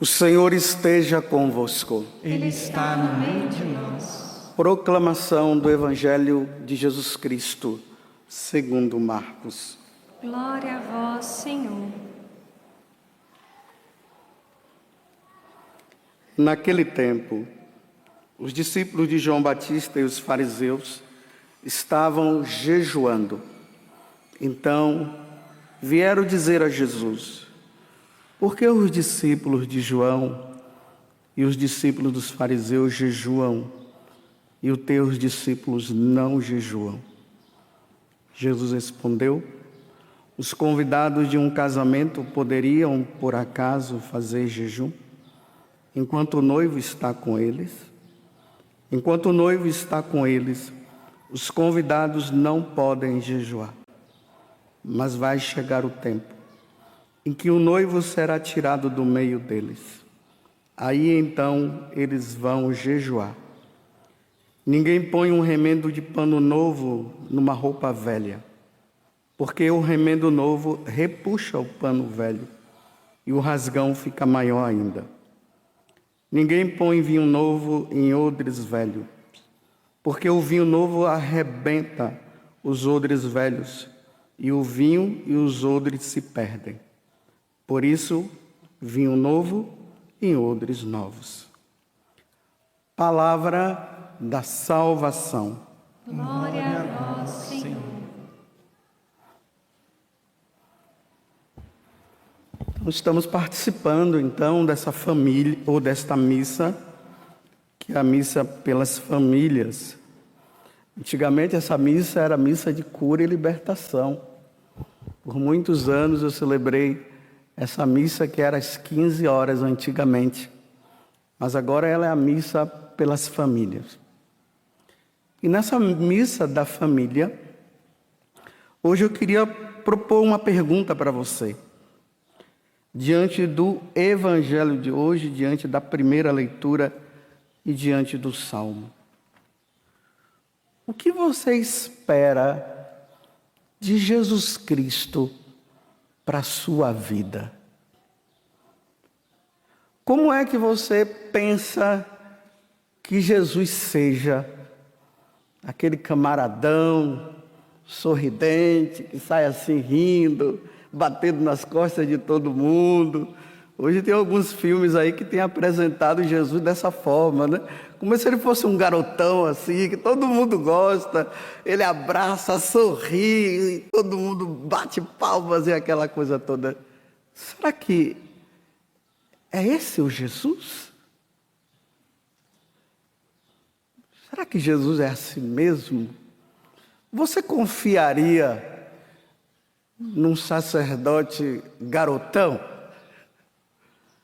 O Senhor esteja convosco. Ele está no meio de nós. Proclamação do Evangelho de Jesus Cristo, segundo Marcos. Glória a vós, Senhor. Naquele tempo, os discípulos de João Batista e os fariseus estavam jejuando. Então, vieram dizer a Jesus: por que os discípulos de João e os discípulos dos fariseus jejuam e os teus discípulos não jejuam? Jesus respondeu: os convidados de um casamento poderiam, por acaso, fazer jejum enquanto o noivo está com eles? Enquanto o noivo está com eles, os convidados não podem jejuar. Mas vai chegar o tempo em que o noivo será tirado do meio deles. Aí então eles vão jejuar. Ninguém põe um remendo de pano novo numa roupa velha, porque o remendo novo repuxa o pano velho e o rasgão fica maior ainda. Ninguém põe vinho novo em odres velhos, porque o vinho novo arrebenta os odres velhos, e o vinho e os odres se perdem. Por isso, vinho novo em odres novos. Palavra da salvação. Glória a vós, Senhor. Estamos participando, então, dessa família, ou desta missa, que é a missa pelas famílias. Antigamente, essa missa era a missa de cura e libertação. Por muitos anos eu celebrei essa missa que era às 15 horas antigamente, mas agora ela é a missa pelas famílias. E nessa missa da família, hoje eu queria propor uma pergunta para você. Diante do Evangelho de hoje, diante da primeira leitura e diante do Salmo. O que você espera de Jesus Cristo para a sua vida? Como é que você pensa que Jesus seja aquele camaradão, sorridente, que sai assim rindo, batendo nas costas de todo mundo? Hoje tem alguns filmes aí que têm apresentado Jesus dessa forma, né? Como se ele fosse um garotão assim, que todo mundo gosta, ele abraça, sorri, e todo mundo bate palmas e aquela coisa toda. Será que é esse o Jesus? Será que Jesus é assim mesmo? Você confiaria num sacerdote garotão?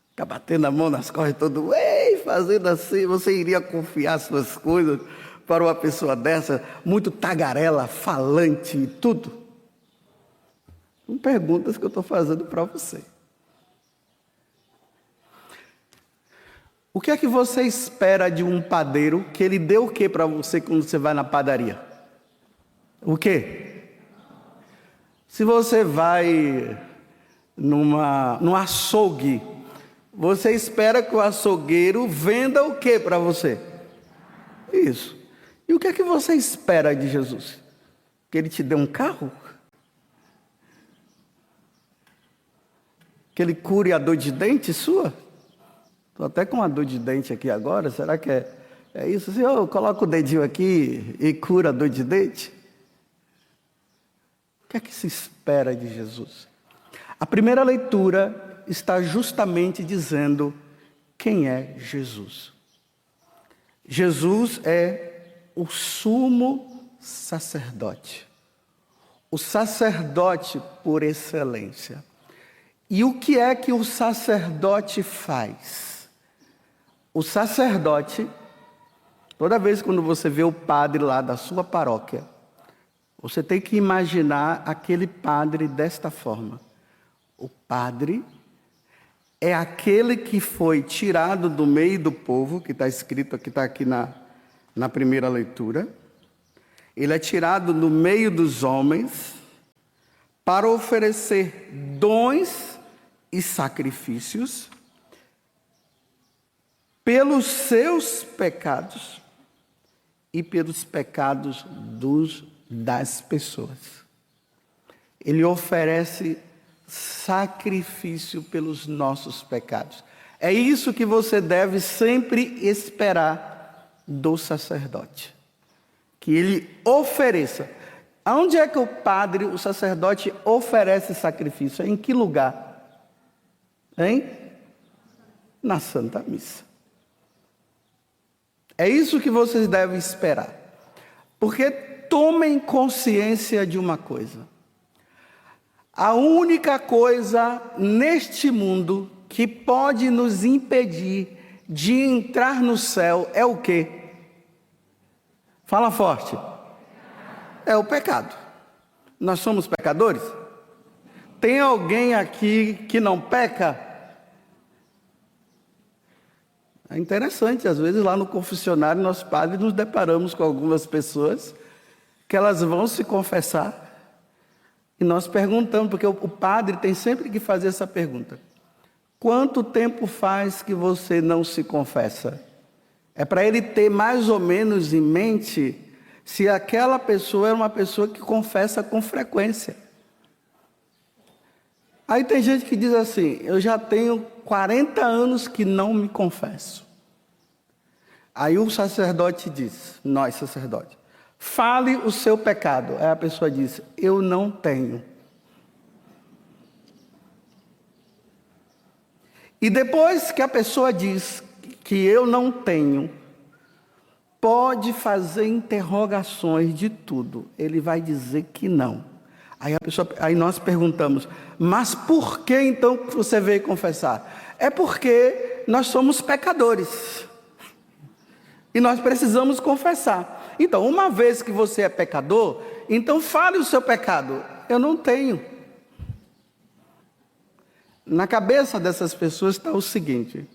Fica batendo a mão nas costas de todo mundo, fazendo assim. Você iria confiar suas coisas para uma pessoa dessa, muito tagarela, falante e tudo? São perguntas que eu estou fazendo para você. O que é que você espera de um padeiro que ele dê o que para você quando você vai na padaria? O quê? Se você vai num açougue, você espera que o açougueiro venda o que para você? Isso. E o que é que você espera de Jesus? Que ele te dê um carro? Que ele cure a dor de dente sua? Estou até com uma dor de dente aqui agora. Será que é isso? Senhor, coloca o dedinho aqui e cura a dor de dente? O que é que se espera de Jesus? A primeira leitura está justamente dizendo quem é Jesus. Jesus é o sumo sacerdote. O sacerdote por excelência. E o que é que o sacerdote faz? O sacerdote, toda vez quando você vê o padre lá da sua paróquia, você tem que imaginar aquele padre desta forma. O padre é aquele que foi tirado do meio do povo, que está escrito, que está aqui na primeira leitura. Ele é tirado do meio dos homens para oferecer dons e sacrifícios pelos seus pecados e pelos pecados das pessoas. Ele oferece sacrifício pelos nossos pecados. É isso que você deve sempre esperar do sacerdote. Que ele ofereça. Aonde é que o sacerdote oferece sacrifício? Em que lugar? Hein? Na Santa Missa. É isso que vocês devem esperar. Porque tomem consciência de uma coisa. A única coisa neste mundo que pode nos impedir de entrar no céu é o quê? Fala forte. É o pecado. Nós somos pecadores? Tem alguém aqui que não peca? É interessante, às vezes lá no confessionário, nós padres nos deparamos com algumas pessoas que elas vão se confessar e nós perguntamos, porque o padre tem sempre que fazer essa pergunta: quanto tempo faz que você não se confessa? É para ele ter mais ou menos em mente se aquela pessoa é uma pessoa que confessa com frequência. Aí tem gente que diz assim: eu já tenho 40 anos que não me confesso. Aí o sacerdote diz, nós sacerdotes, fale o seu pecado. Aí a pessoa diz: eu não tenho. E depois que a pessoa diz que eu não tenho, pode fazer interrogações de tudo. Ele vai dizer que não. Aí nós perguntamos: mas por que então você veio confessar? É porque nós somos pecadores. E nós precisamos confessar. Então, uma vez que você é pecador, então fale o seu pecado. Eu não tenho. Na cabeça dessas pessoas está o seguinte: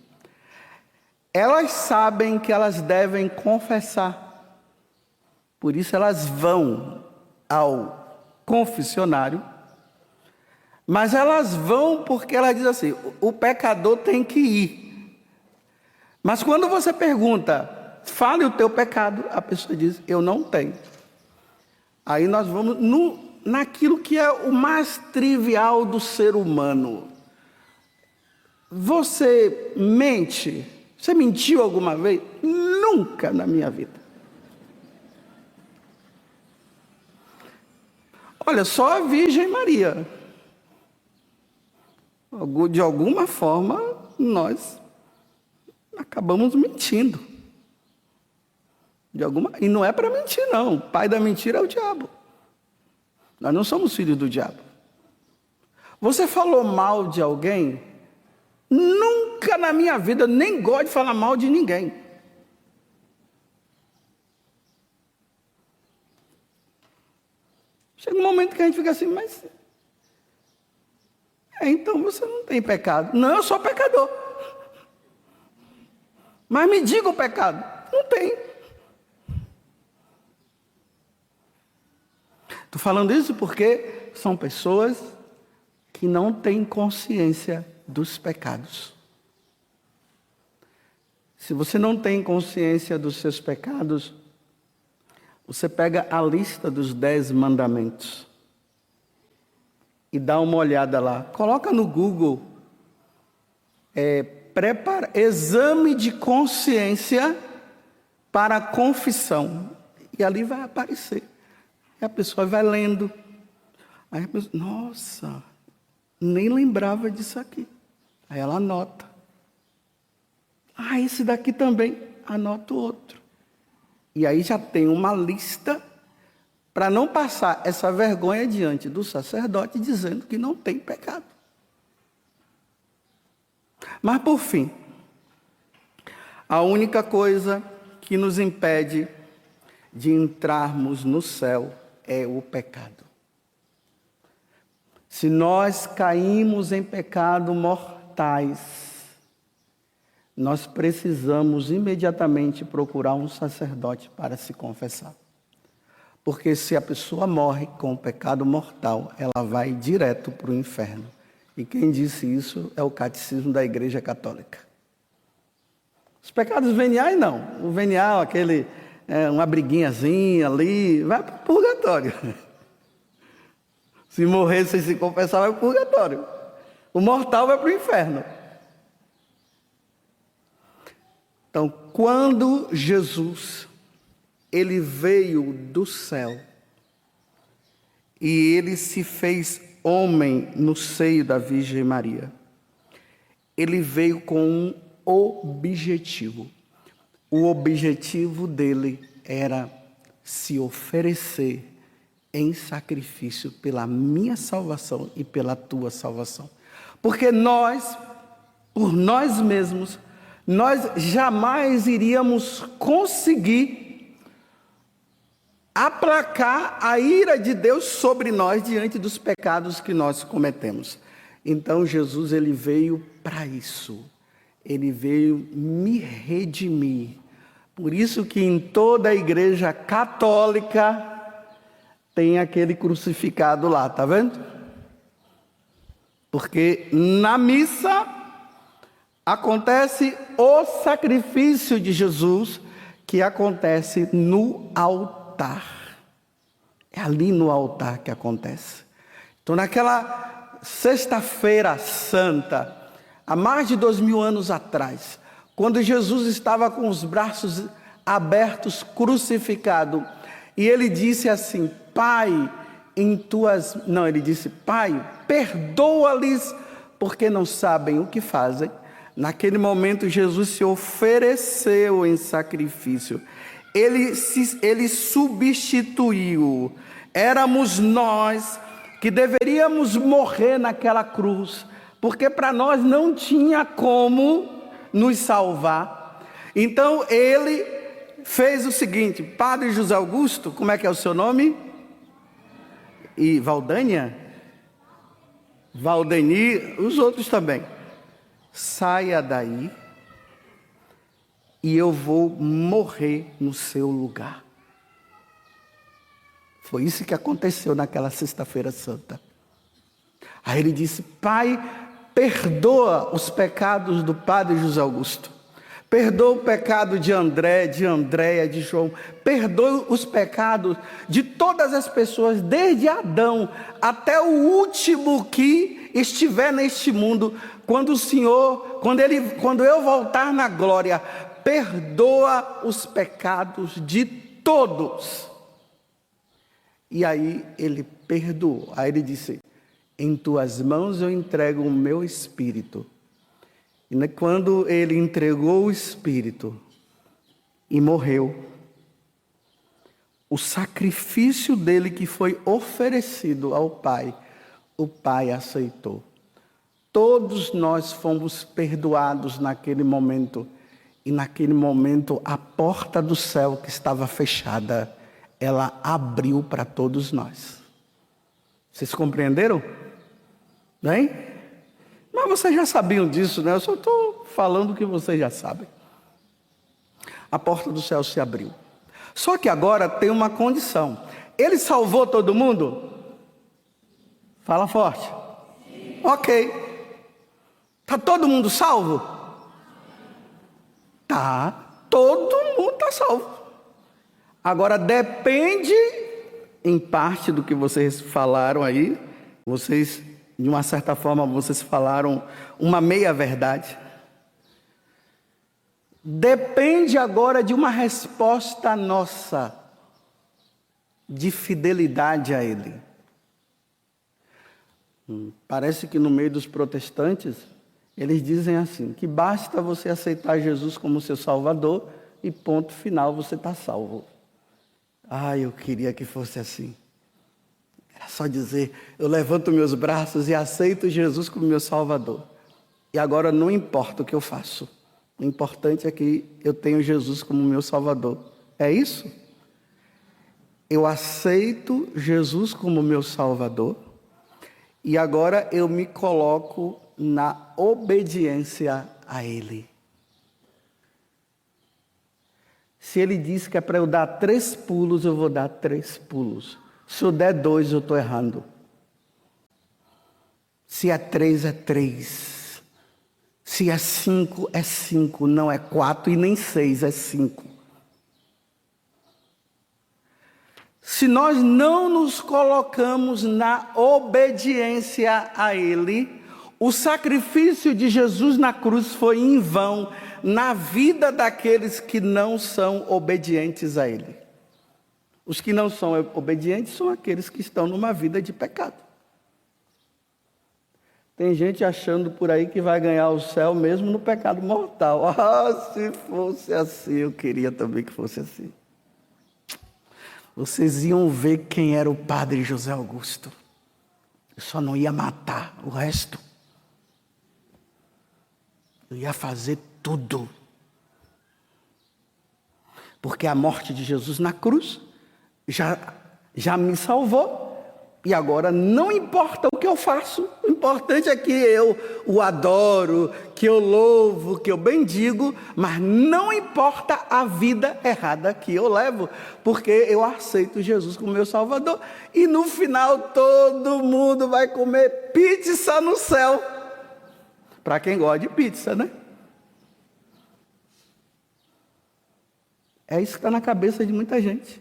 elas sabem que elas devem confessar. Por isso elas vão ao confessionário, mas elas vão porque elas dizem assim: o pecador tem que ir. Mas quando você pergunta, fale o teu pecado, a pessoa diz: eu não tenho. Aí nós vamos naquilo que é o mais trivial do ser humano. Você mente? Você mentiu alguma vez? Nunca na minha vida. Olha, só a Virgem Maria. De alguma forma, nós acabamos mentindo. E não é para mentir, não. O pai da mentira é o diabo. Nós não somos filhos do diabo. Você falou mal de alguém? Nunca na minha vida, nem gosto de falar mal de ninguém. Chega um momento que a gente fica assim: mas... então você não tem pecado. Não, eu sou pecador. Mas me diga o pecado. Não tem. Estou falando isso porque são pessoas que não têm consciência dos pecados. Se você não tem consciência dos seus pecados, você pega a lista dos 10 mandamentos e dá uma olhada lá. Coloca no Google, exame de consciência para confissão. E ali vai aparecer. E a pessoa vai lendo. Aí a pessoa: nossa, nem lembrava disso aqui. Aí ela anota. Esse daqui também. Anota o outro. E aí já tem uma lista para não passar essa vergonha diante do sacerdote dizendo que não tem pecado. Mas por fim, a única coisa que nos impede de entrarmos no céu é o pecado. Se nós caímos em pecado mortais, nós precisamos imediatamente procurar um sacerdote para se confessar. Porque se a pessoa morre com o pecado mortal, ela vai direto para o inferno. E quem disse isso é o Catecismo da Igreja Católica. Os pecados veniais não. O venial, aquele, uma briguinhazinha ali, vai para o purgatório. Se morrer sem se confessar, vai para o purgatório. O mortal vai para o inferno. Então, quando Jesus, ele veio do céu, e ele se fez homem no seio da Virgem Maria, ele veio com um objetivo. O objetivo dele era se oferecer em sacrifício pela minha salvação e pela tua salvação. Porque nós, por nós mesmos, nós jamais iríamos conseguir aplacar a ira de Deus sobre nós diante dos pecados que nós cometemos. Então Jesus, ele veio para isso. Ele veio me redimir. Por isso que em toda a igreja católica tem aquele crucificado lá, tá vendo? Porque na missa acontece o sacrifício de Jesus, que acontece no altar. É ali no altar que acontece. Então, naquela sexta-feira santa, há mais de 2000 anos atrás, quando Jesus estava com os braços abertos, crucificado, e ele disse assim: Pai, ele disse: Pai, perdoa-lhes, porque não sabem o que fazem. Naquele momento, Jesus se ofereceu em sacrifício. Ele substituiu. Éramos nós que deveríamos morrer naquela cruz, porque para nós não tinha como nos salvar. Então ele fez o seguinte: Padre José Augusto, como é que é o seu nome? E Valdânia? Valdeni, os outros também. Saia daí e eu vou morrer no seu lugar. Foi isso que aconteceu naquela sexta-feira santa. Aí ele disse: Pai, perdoa os pecados do Padre José Augusto. Perdoa o pecado de André, de Andréia, de João. Perdoa os pecados de todas as pessoas, desde Adão até o último que estiver neste mundo. Quando o Senhor, quando eu voltar na glória, perdoa os pecados de todos. E aí ele perdoou. Aí ele disse: em tuas mãos eu entrego o meu espírito. E quando ele entregou o espírito e morreu, o sacrifício dele que foi oferecido ao Pai, o Pai aceitou. Todos nós fomos perdoados naquele momento. E naquele momento a porta do céu que estava fechada, ela abriu para todos nós. Vocês compreenderam? Bem? Mas vocês já sabiam disso, né? Eu só estou falando o que vocês já sabem. A porta do céu se abriu. Só que agora tem uma condição. Ele salvou todo mundo? Fala forte. Sim. Ok. Está todo mundo salvo? Tá. Todo mundo está salvo. Agora depende, em parte do que vocês falaram aí, vocês, de uma certa forma, vocês falaram uma meia-verdade. Depende agora de uma resposta nossa, de fidelidade a Ele. Parece que no meio dos protestantes, eles dizem assim, que basta você aceitar Jesus como seu Salvador e ponto final, você está salvo. Eu queria que fosse assim. Era só dizer: eu levanto meus braços e aceito Jesus como meu Salvador. E agora não importa o que eu faço. O importante é que eu tenho Jesus como meu Salvador. É isso? Eu aceito Jesus como meu Salvador. E agora eu me coloco na obediência a Ele. Se Ele diz que é para eu dar 3 pulos, eu vou dar 3 pulos. Se eu der 2, eu estou errando. Se é 3, é 3. Se é 5, é 5, não é 4 e nem 6, é 5. Se nós não nos colocamos na obediência a Ele, o sacrifício de Jesus na cruz foi em vão na vida daqueles que não são obedientes a Ele. Os que não são obedientes são aqueles que estão numa vida de pecado. Tem gente achando por aí que vai ganhar o céu mesmo no pecado mortal. Ah, se fosse assim, eu queria também que fosse assim. Vocês iam ver quem era o padre José Augusto. Eu só não ia matar o resto. Eu ia fazer tudo. Porque a morte de Jesus na cruz já me salvou. E agora não importa o que eu faço. O importante é que eu o adoro, que eu louvo, que eu bendigo. Mas não importa a vida errada que eu levo. Porque eu aceito Jesus como meu Salvador. E no final todo mundo vai comer pizza no céu. Para quem gosta de pizza, né? É isso que está na cabeça de muita gente.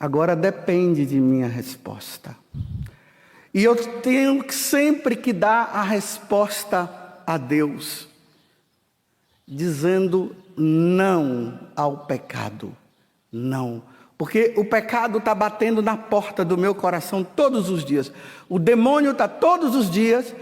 Agora depende de minha resposta. E eu tenho sempre que dar a resposta a Deus, dizendo não ao pecado. Não. Porque o pecado está batendo na porta do meu coração todos os dias. O demônio está todos os dias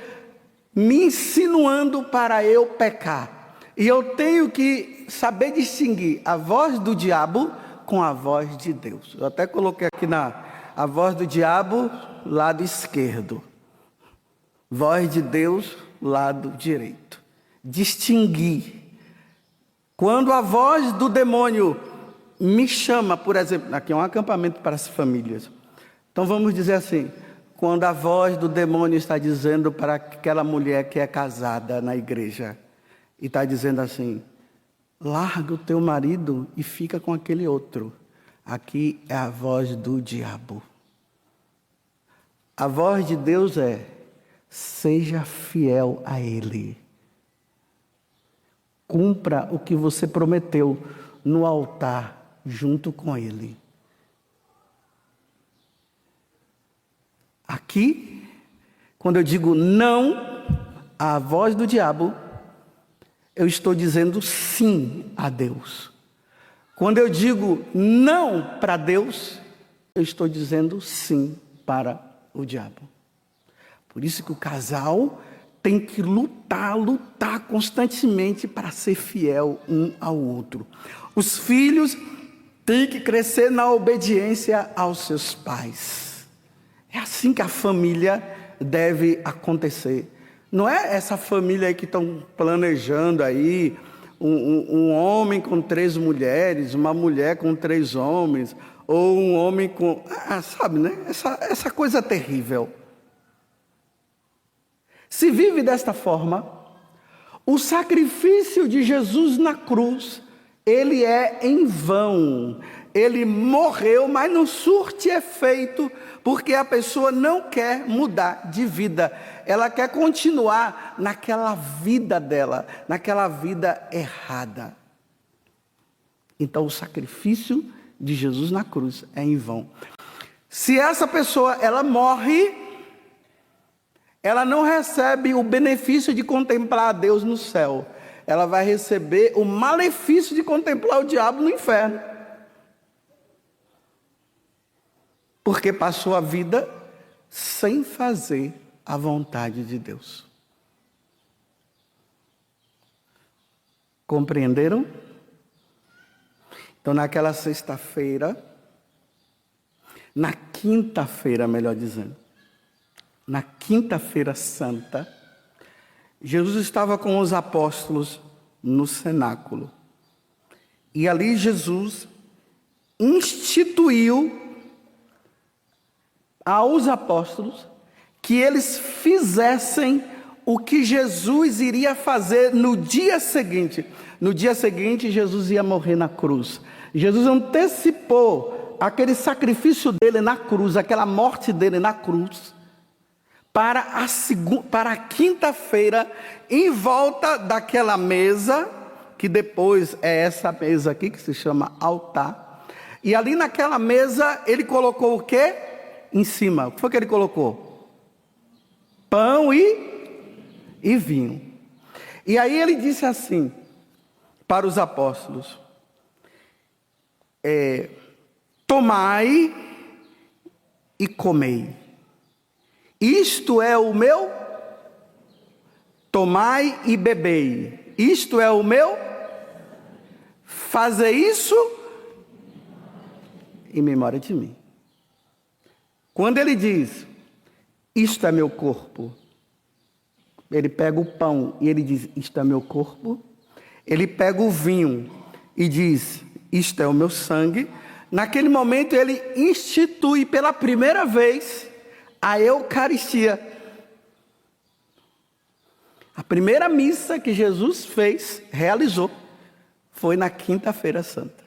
me insinuando para eu pecar. E eu tenho que saber distinguir a voz do diabo com a voz de Deus. Eu até coloquei aqui a voz do diabo, lado esquerdo. Voz de Deus, lado direito. Distinguir. Quando a voz do demônio me chama, por exemplo, aqui é um acampamento para as famílias. Então vamos dizer assim, quando a voz do demônio está dizendo para aquela mulher que é casada na igreja, e está dizendo assim, larga o teu marido e fica com aquele outro. Aqui é a voz do diabo. A voz de Deus é, seja fiel a Ele. Cumpra o que você prometeu no altar junto com Ele. Aqui, quando eu digo não à voz do diabo, eu estou dizendo sim a Deus. Quando eu digo não para Deus, eu estou dizendo sim para o diabo. Por isso que o casal tem que lutar constantemente para ser fiel um ao outro. Os filhos têm que crescer na obediência aos seus pais. É assim que a família deve acontecer. Não é essa família aí que estão planejando aí, um homem com 3 mulheres, uma mulher com 3 homens, ou um homem com... sabe, né? Essa coisa terrível. Se vive desta forma, o sacrifício de Jesus na cruz, ele é em vão. Ele morreu, mas não surte efeito, porque a pessoa não quer mudar de vida. Ela quer continuar naquela vida dela, naquela vida errada. Então o sacrifício de Jesus na cruz é em vão. Se essa pessoa, ela morre, ela não recebe o benefício de contemplar a Deus no céu. Ela vai receber o malefício de contemplar o diabo no inferno. Porque passou a vida sem fazer a vontade de Deus. Compreenderam? Então, naquela sexta-feira, na quinta-feira, melhor dizendo, na quinta-feira santa, Jesus estava com os apóstolos no cenáculo. E ali Jesus instituiu aos apóstolos que eles fizessem o que Jesus iria fazer no dia seguinte. No dia seguinte, Jesus ia morrer na cruz. Jesus antecipou aquele sacrifício dele na cruz, aquela morte dele na cruz, para a quinta-feira, em volta daquela mesa, que depois é essa mesa aqui, que se chama altar. E ali naquela mesa, ele colocou o quê? Em cima. O que foi que ele colocou? Pão e vinho. E aí ele disse assim para os apóstolos: tomai e comei. Isto é o meu, tomai e bebei. Isto é o meu, fazer isso em memória de mim. Quando ele diz, isto é meu corpo, ele pega o pão e ele diz, isto é meu corpo. Ele pega o vinho e diz, isto é o meu sangue. Naquele momento ele institui pela primeira vez a Eucaristia. A primeira missa que Jesus realizou, foi na quinta-feira santa.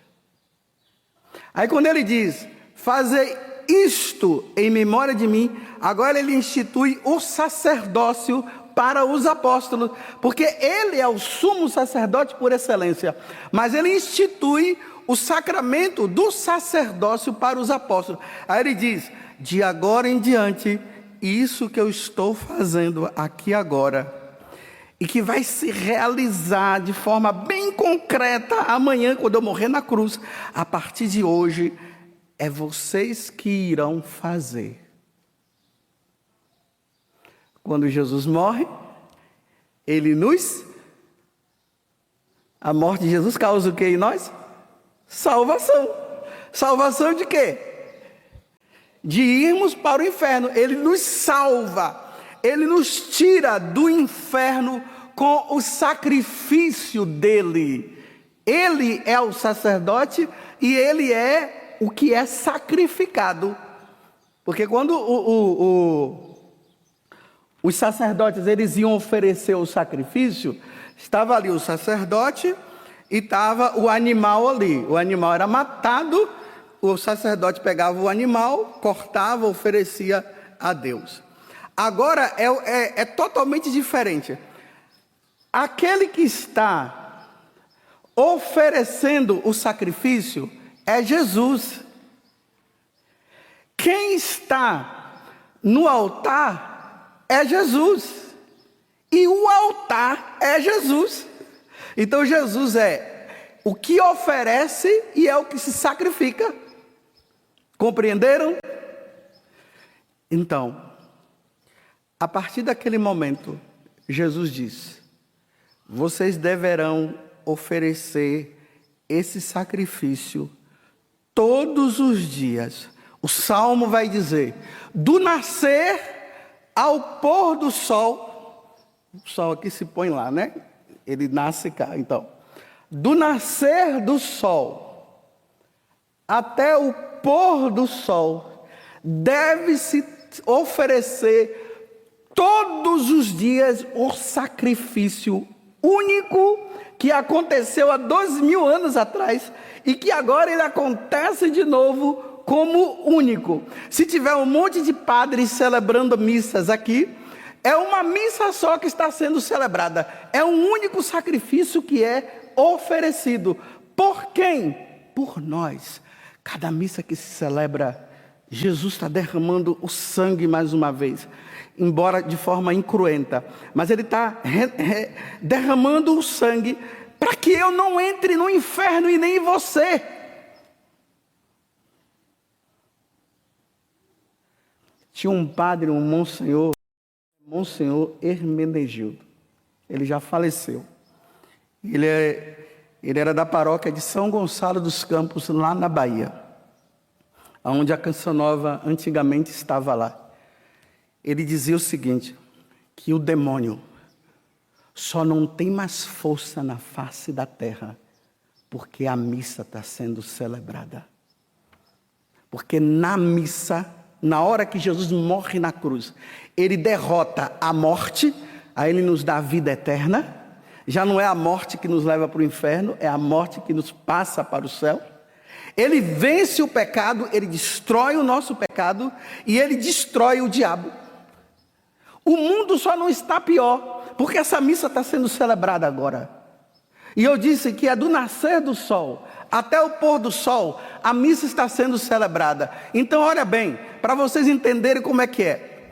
Aí quando ele diz, fazei isto em memória de mim, agora ele institui o sacerdócio para os apóstolos, porque ele é o sumo sacerdote por excelência, mas ele institui o sacramento do sacerdócio para os apóstolos. Aí ele diz, de agora em diante, isso que eu estou fazendo aqui agora, e que vai se realizar de forma bem concreta amanhã, quando eu morrer na cruz, a partir de hoje, é vocês que irão fazer. Quando Jesus morre, a morte de Jesus causa o que em nós? Salvação. Salvação de quê? De irmos para o inferno. Ele nos salva, ele nos tira do inferno com o sacrifício dele. Ele é o sacerdote e ele é o que é sacrificado. Porque quando os sacerdotes eles iam oferecer o sacrifício, estava ali o sacerdote e estava o animal ali. O animal era matado, o sacerdote pegava o animal, cortava, oferecia a Deus. Agora é totalmente diferente. Aquele que está oferecendo o sacrifício é Jesus. Quem está no altar é Jesus. E o altar é Jesus. Então Jesus é o que oferece e é o que se sacrifica. Compreenderam? Então, a partir daquele momento, Jesus diz, vocês deverão oferecer esse sacrifício todos os dias. O Salmo vai dizer, do nascer ao pôr do sol, o sol aqui se põe lá, né? Ele nasce cá, então. Do nascer do sol até o pôr do sol, deve-se oferecer todos os dias o sacrifício único que aconteceu há 2000 anos atrás e que agora ele acontece de novo como único. Se tiver um monte de padres celebrando missas aqui, é uma missa só que está sendo celebrada. É um único sacrifício que é oferecido. Por quem? Por nós. Cada missa que se celebra, Jesus está derramando o sangue mais uma vez, embora de forma incruenta, mas ele está derramando o sangue para que eu não entre no inferno e nem você. Tinha um padre, um monsenhor Hermenegildo. Ele já faleceu. Ele era da paróquia de São Gonçalo dos Campos, lá na Bahia, onde a Canção Nova antigamente estava lá. Ele dizia o seguinte, que o demônio só não tem mais força na face da terra porque a missa está sendo celebrada. Porque na missa, na hora que Jesus morre na cruz, ele derrota a morte, aí ele nos dá a vida eterna. Já não é a morte que nos leva para o inferno, é a morte que nos passa para o céu. Ele vence o pecado, ele destrói o nosso pecado e ele destrói o diabo. O mundo só não está pior, porque essa missa está sendo celebrada agora. E eu disse que é do nascer do sol até o pôr do sol, a missa está sendo celebrada. Então olha bem, para vocês entenderem como é que é.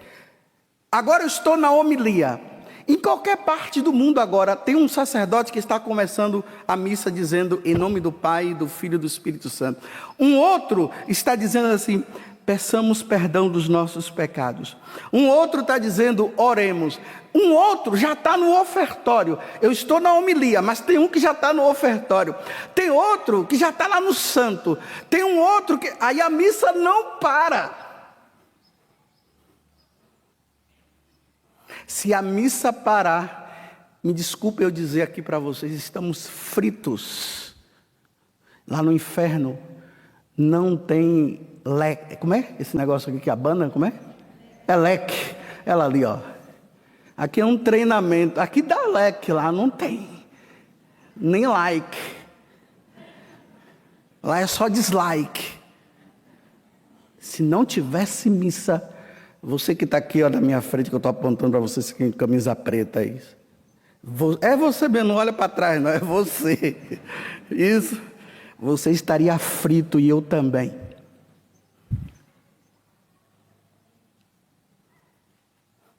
Agora eu estou na homilia. Em qualquer parte do mundo agora, tem um sacerdote que está começando a missa dizendo em nome do Pai, do Filho e do Espírito Santo. Um outro está dizendo assim, peçamos perdão dos nossos pecados. Um outro está dizendo, oremos. Um outro já está no ofertório. Eu estou na homilia, mas tem um que já está no ofertório. Tem outro que já está lá no santo. Tem um outro que... Aí a missa não para. Se a missa parar, me desculpe eu dizer aqui para vocês, estamos fritos. Lá no inferno não tem leque. Como é esse negócio aqui que abana? Como é? É leque. Ela ali, ó. Aqui é um treinamento. Aqui dá leque, lá não tem. Nem like. Lá é só dislike. Se não tivesse missa, você que está aqui ó, na minha frente, que eu estou apontando para você, com camisa preta aí. É você mesmo, não olha para trás, não, é você. Isso. Você estaria frito e eu também.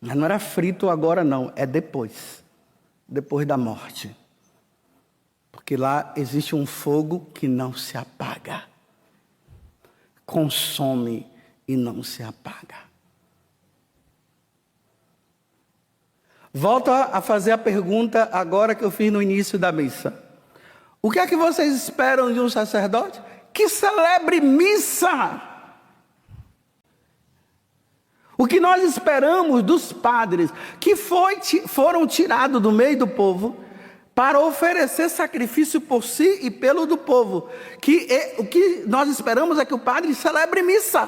Mas não era frito agora não, é depois da morte. Porque lá existe um fogo que não se apaga. Consome e não se apaga. Volto a fazer a pergunta agora que eu fiz no início da missa. O que é que vocês esperam de um sacerdote? Que celebre missa! O que nós esperamos dos padres que foram tirados do meio do povo para oferecer sacrifício por si e pelo do povo. O que nós esperamos é que o padre celebre missa.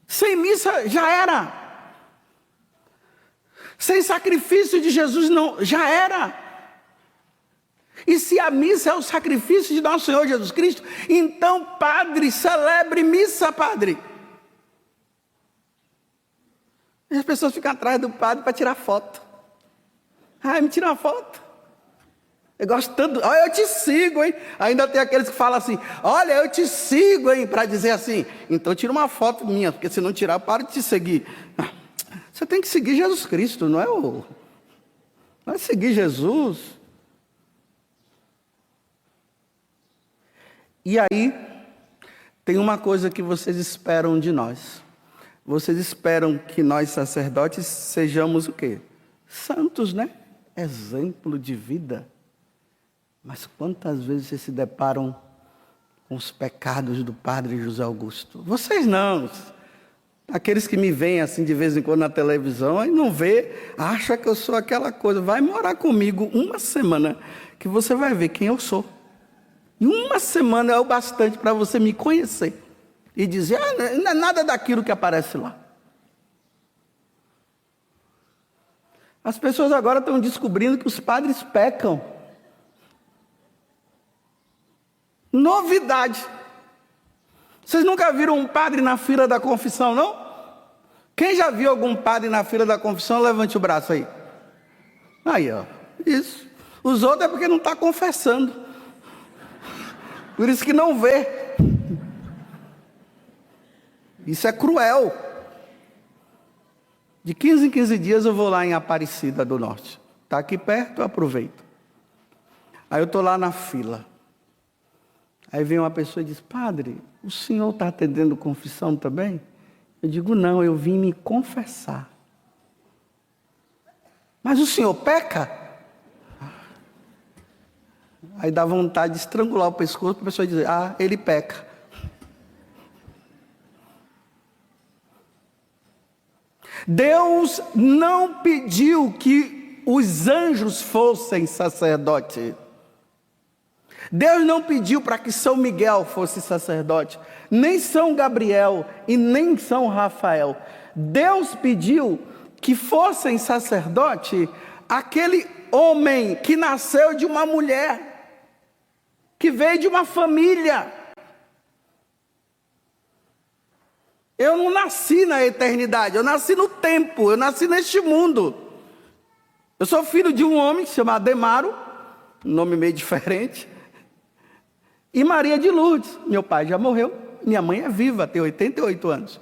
Sem missa já era. Sem sacrifício de Jesus não, já era. E se a missa é o sacrifício de nosso Senhor Jesus Cristo, então, padre, celebre missa, padre. E as pessoas ficam atrás do padre para tirar foto. Ai, me tira uma foto. Eu gosto tanto. Olha, eu te sigo, hein? Ainda tem aqueles que falam assim, olha, eu te sigo, hein? Para dizer assim, então tira uma foto minha, porque se não tirar, para de te seguir. Você tem que seguir Jesus Cristo, não é seguir Jesus. E aí, tem uma coisa que vocês esperam de nós. Vocês esperam que nós sacerdotes sejamos o quê? Santos, né? Exemplo de vida. Mas quantas vezes vocês se deparam com os pecados do padre José Augusto? Vocês não. Aqueles que me veem assim de vez em quando na televisão e não vê, acha que eu sou aquela coisa. Vai morar comigo uma semana que você vai ver quem eu sou. E uma semana é o bastante para você me conhecer. E dizer, não é nada daquilo que aparece lá. As pessoas agora estão descobrindo que os padres pecam. Novidade. Vocês nunca viram um padre na fila da confissão, não? Quem já viu algum padre na fila da confissão, levante o braço aí. Aí, ó. Isso. Os outros é porque não está confessando. Por isso que não vê. Isso é cruel. De 15 em 15 dias eu vou lá em Aparecida do Norte. Está aqui perto, eu aproveito. Aí eu estou lá na fila. Aí vem uma pessoa e diz, padre, o senhor está atendendo confissão também? Eu digo, não, eu vim me confessar. Mas o senhor peca? Aí dá vontade de estrangular o pescoço para a pessoa dizer, ele peca. Deus não pediu que os anjos fossem sacerdotes. Deus não pediu para que São Miguel fosse sacerdote, nem São Gabriel e nem São Rafael. Deus pediu que fossem sacerdote aquele homem que nasceu de uma mulher, que veio de uma família. Eu não nasci na eternidade, eu nasci no tempo, eu nasci neste mundo. Eu sou filho de um homem que se chama Ademaro, um nome meio diferente, e Maria de Lourdes. Meu pai já morreu, minha mãe é viva, tem 88 anos.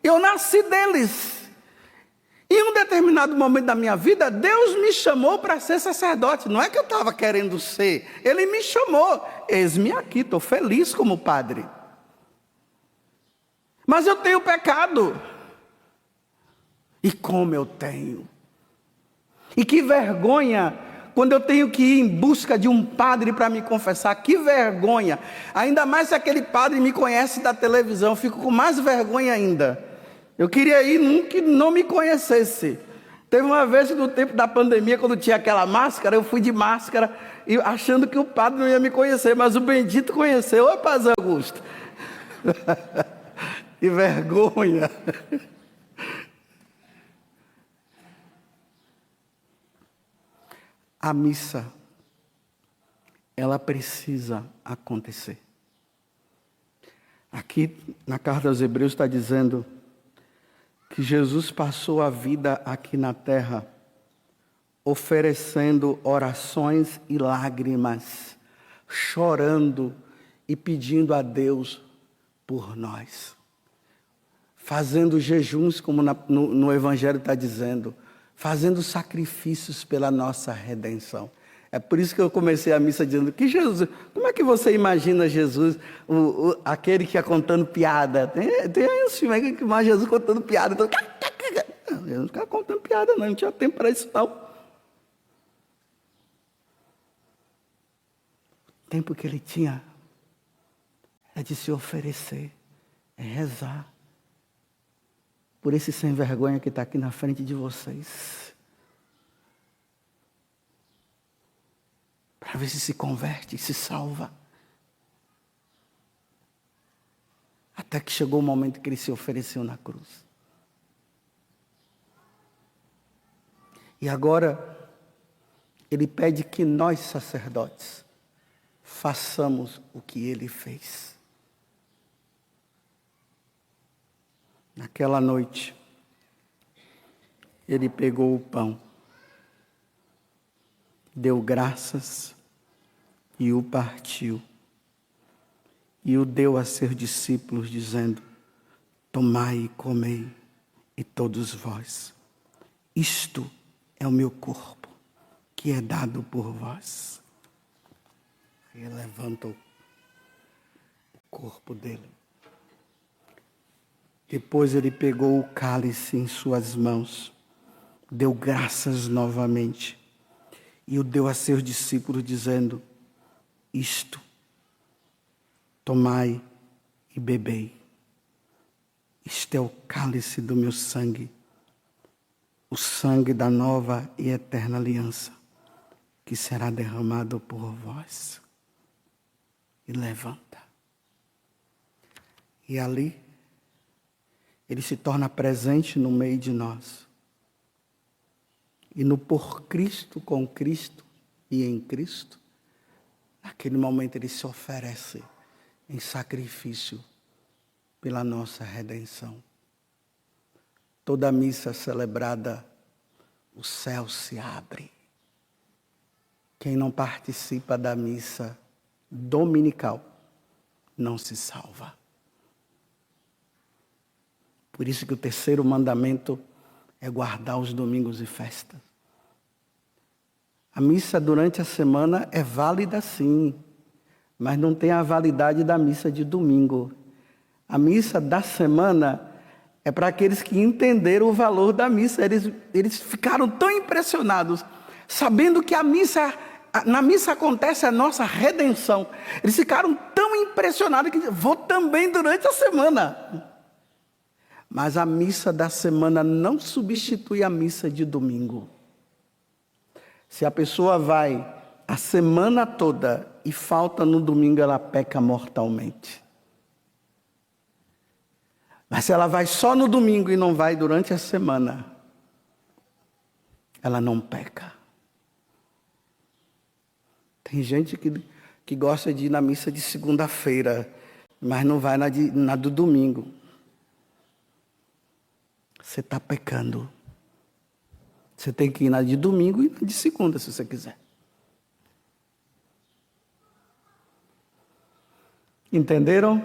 Eu nasci deles. E em um determinado momento da minha vida, Deus me chamou para ser sacerdote. Não é que eu estava querendo ser, Ele me chamou. Eis-me aqui, estou feliz como padre. Mas eu tenho pecado. E como eu tenho. E que vergonha quando eu tenho que ir em busca de um padre para me confessar. Que vergonha. Ainda mais se aquele padre me conhece da televisão. Eu fico com mais vergonha ainda. Eu queria ir num que não me conhecesse. Teve uma vez no tempo da pandemia, quando tinha aquela máscara, eu fui de máscara, e achando que o padre não ia me conhecer. Mas o bendito conheceu. Ô, Paz Augusto. Que vergonha. A missa, ela precisa acontecer. Aqui na carta aos Hebreus está dizendo que Jesus passou a vida aqui na terra oferecendo orações e lágrimas, chorando e pedindo a Deus por nós. Fazendo jejuns, como no Evangelho está dizendo, fazendo sacrifícios pela nossa redenção. É por isso que eu comecei a missa dizendo que Jesus, como é que você imagina Jesus, aquele que ia contando piada? Tem uns filmes aí que imagina Jesus contando piada. Então, Jesus não ficava contando piada, não tinha tempo para isso não. O tempo que ele tinha é de se oferecer, é rezar. Por esse sem vergonha que está aqui na frente de vocês. Para ver se converte, se salva. Até que chegou o momento que ele se ofereceu na cruz. E agora, ele pede que nós, sacerdotes, façamos o que ele fez. Naquela noite, ele pegou o pão, deu graças e o partiu. E o deu a seus discípulos, dizendo: tomai e comei, e todos vós. Isto é o meu corpo, que é dado por vós. Ele levanta o corpo dele. Depois ele pegou o cálice em suas mãos, deu graças novamente e o deu a seus discípulos, dizendo: isto, tomai e bebei. Isto é o cálice do meu sangue, o sangue da nova e eterna aliança, que será derramado por vós. E levanta. E ali, ele se torna presente no meio de nós. E no por Cristo, com Cristo e em Cristo, naquele momento ele se oferece em sacrifício pela nossa redenção. Toda missa celebrada, o céu se abre. Quem não participa da missa dominical não se salva. Por isso que o terceiro mandamento é guardar os domingos e festas. A missa durante a semana é válida sim, mas não tem a validade da missa de domingo. A missa da semana é para aqueles que entenderam o valor da missa. Eles ficaram tão impressionados, sabendo que na missa acontece a nossa redenção. Eles ficaram tão impressionados que vou também durante a semana. Mas a missa da semana não substitui a missa de domingo. Se a pessoa vai a semana toda e falta no domingo, ela peca mortalmente. Mas se ela vai só no domingo e não vai durante a semana, ela não peca. Tem gente que gosta de ir na missa de segunda-feira, mas não vai na do domingo. você está pecando. Você tem que ir na de domingo e na de segunda, se você quiser. Entenderam?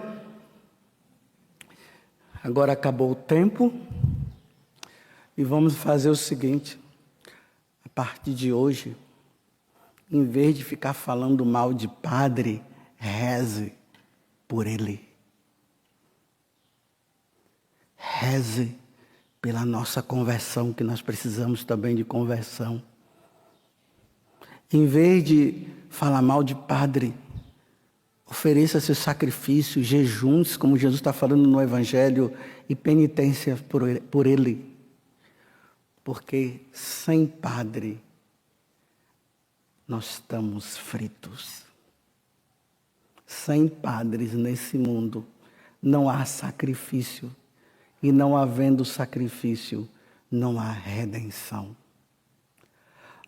Agora acabou o tempo. E vamos fazer o seguinte. A partir de hoje, em vez de ficar falando mal de padre, reze por ele. Reze pela nossa conversão, que nós precisamos também de conversão. Em vez de falar mal de padre, ofereça seu sacrifício, jejuns, como Jesus está falando no Evangelho, e penitência por ele. Porque sem padre, nós estamos fritos. Sem padres nesse mundo, não há sacrifício. E não havendo sacrifício, não há redenção.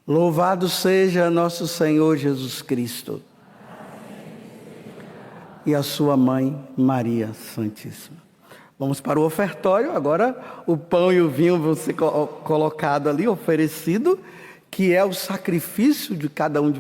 Louvado seja nosso Senhor Jesus Cristo. E a sua mãe, Maria Santíssima. Vamos para o ofertório. Agora o pão e o vinho vão ser colocados ali, oferecido, que é o sacrifício de cada um de